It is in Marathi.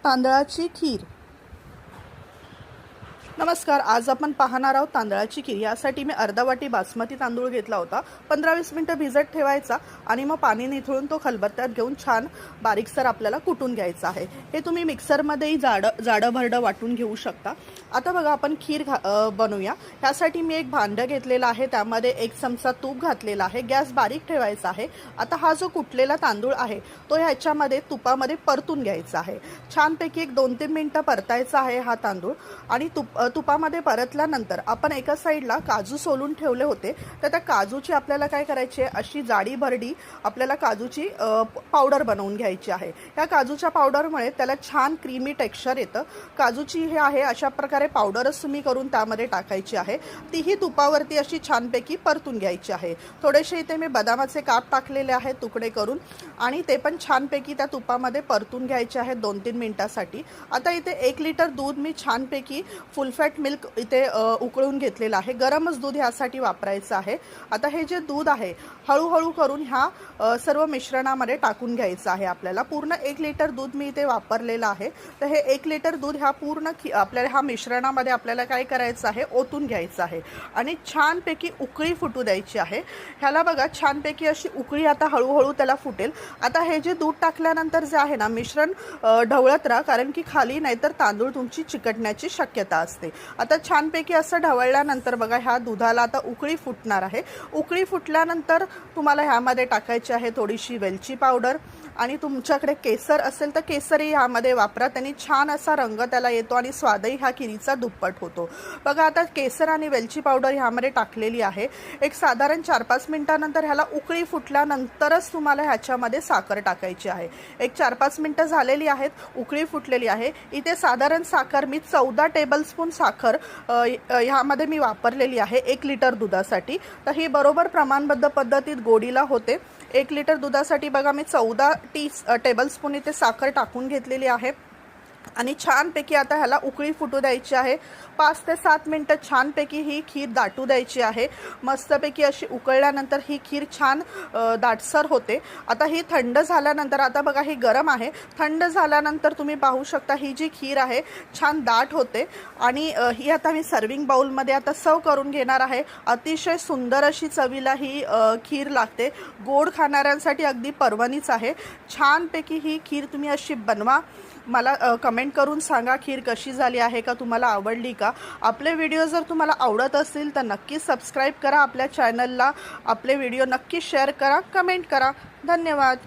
तांदळाची खीर। नमस्कार, आज आपण पाहणार आहोत तांदळाची खीर। यासाठी मी अर्धा वाटी बासमती तांदूळ घेतला होता। 15-20 मिनिटं भिजत ठेवायचा आणि मग पाणी निथळून तो खलबत्त्यात घेऊन छान बारीकसर आपल्याला कुटून घ्यायचा आहे। हे तुम्ही मिक्सरमध्येही जाडं भरडं वाटून घेऊ शकता। आता बघा, आपण खीर बनवूया। यासाठी मी एक भांडं घेतलेलं आहे, त्यामध्ये 1 चमचा तूप घातलेला आहे। गॅस बारीक ठेवायचा आहे। आता हा जो कुटलेला तांदूळ आहे तो ह्याच्यामध्ये तुपामध्ये परतून घ्यायचा आहे। छानपैकी 1-2-3 मिनिटं परतायचा आहे हा तांदूळ। आणि तुपामध्ये परतल्यानंतर आपण एका साईडला काजू सोलून ठेवले होते, तर त्या काजूची आपल्याला काय करायची आहे, अशी जाडी भरडी आपल्याला काजूची पावडर बनवून घ्यायची आहे। या काजूच्या पावडरमुळे त्याला छान क्रीमी टेक्स्चर येतं। काजूची हे आहे अशा प्रकारे पावडरच तुम्ही करून त्यामध्ये टाकायची आहे। तीही तुपावरती अशी छानपैकी परतून घ्यायची आहे। थोडेसे इथे मी बदामाचे काप टाकलेले आहेत तुकडे करून, आणि ते पण छानपैकी त्या तुपामध्ये परतून घ्यायचे आहेत 2-3 मिनिटांसाठी। आता इथे 1 लिटर दूध मी छानपैकी फुल फॅट मिल्क इथे उकळून घेतलेलं आहे। गरमच दूध यासाठी वापरायचं आहे। आता हे जे दूध आहे हळूहळू करून ह्या सर्व मिश्रणामध्ये टाकून घ्यायचं आहे आपल्याला। पूर्ण 1 लिटर दूध मी इथे वापरलेलं आहे। तर हे 1 लिटर दूध ह्या पूर्ण आपल्याला ह्या मिश्रणामध्ये आपल्याला काय करायचं आहे, ओतून घ्यायचं आहे आणि छानपैकी उकळी फुटू द्यायची आहे। ह्याला बघा, छानपैकी अशी उकळी आता हळूहळू त्याला फुटेल। आता हे जे दूध टाकल्यानंतर जे आहे ना, मिश्रण ढवळत राहा, कारण की खाली नाहीतर तांदूळ तुमची चिकटण्याची शक्यता असते। आता छानपैकी असं ढवळल्यानंतर बघा, ह्या दुधाला आता उकळी फुटणार आहे। उकळी फुटल्यानंतर तुम्हाला ह्यामध्ये टाकायची आहे थोडीशी वेलची पावडर, आणि तुमच्याकडे केसर असेल तर केसरही ह्यामध्ये वापरा। त्यांनी छान असा रंग त्याला येतो आणि स्वादही ह्या खिरीचा दुप्पट होतो। बघा, आता केसर आणि वेलची पावडर ह्यामध्ये टाकलेली आहे। एक साधारण 4-5 मिनिटांनंतर ह्याला उकळी फुटल्यानंतरच तुम्हाला ह्याच्यामध्ये साखर टाकायची आहे। एक 4-5 मिनिटं झालेली आहेत, उकळी फुटलेली आहे। इथे साधारण साखर मी 14 टेबलस्पून साखर ह्यामध्ये मी वापरलेली आहे 1 लिटर दुधासाठी। तर ही बरोबर प्रमाणबद्ध पद्धतीत गोडीला होते। 1 लिटर दुधासाठी बघा, मी 14 टेबलस्पून इथे साखर टाकून घेतलेली आहे आणि छानपैकी आता ह्याला उकळी फुटू द्यायची आहे। 5 ते 7 मिनिटं छानपैकी ही खीर दाटू द्यायची आहे। मस्तपैकी अशी उकळल्यानंतर ही खीर छान दाटसर होते। आता ही थंड झाल्यानंतर, आता बघा ही गरम आहे, थंड झाल्यानंतर तुम्ही पाहू शकता ही जी खीर आहे छान दाट होते। आणि ही आता मी सर्विंग बाउलमध्ये आता सर्व करून घेणार आहे। अतिशय सुंदर अशी चवीला ही खीर लागते। गोड खाणाऱ्यांसाठी अगदी पर्वणीच आहे। छानपैकी ही खीर तुम्ही अशी बनवा। मला कमेंट करून सांगा खीर कशी झाली आहे, का तुम्हाला आवडली का। आपले व्हिडिओ जर तुम्हाला आवडत असतील तर नक्की सबस्क्राईब करा आपल्या चॅनलला। आपले व्हिडिओ नक्की शेअर करा, कमेंट करा। धन्यवाद।